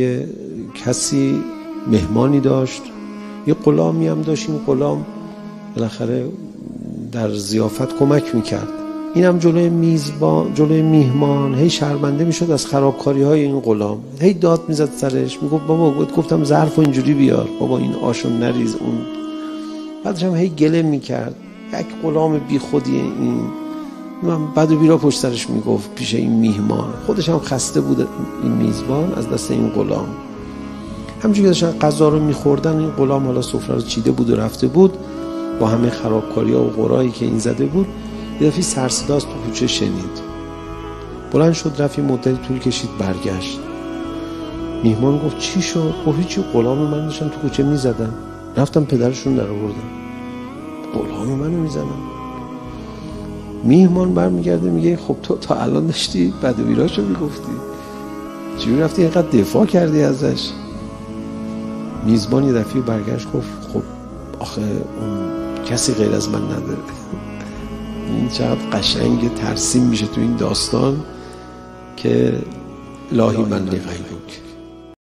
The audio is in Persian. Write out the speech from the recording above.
یه کسی مهمانی داشت، یه غلامی هم داشت. این غلام بالاخره در ضیافت کمک میکرد. این هم جلوی میزبان، جلوی میهمان هی شرمنده میشد از خرابکاری های این غلام، هی داد میزد سرش، میگفت بابا گفتم ظرف اینجوری بیار، بابا این آشو نریز اون. بعدش هم هی گله میکرد، یک غلام بی خودیه این. من بعد و بیرا پشت سرش میگفت پیش این میهمان. خودش هم خسته بود این میزبان از دست این غلام. همونجوری که داشتن غذا رو میخوردن، این غلام حالا سفره رو چیده بود و رفته بود با همه خرابکاری‌ها و قرایی که این زده بود. یه دفعه سر صدا تو کوچه شنید، بلند شد رفت، یه مدتی طول کشید، برگشت. میهمان گفت چی شد؟ گفت هیچی، غلام من داشتن تو کوچه میزدن، رفتم پدرشون در آوردم. غلام منو میزنن؟ میهمان برمیگرده میگه خب تو تا الان داشتی بد و بیراشو میگفتی، چجوری رفتی اینقدر دفاع کردی ازش؟ میزبان یه دفعه برگشت گفت خب آخه اون کسی غیر از من نداره. این چقدر قشنگ ترسیم میشه تو این داستان که لاهی من لغیبک.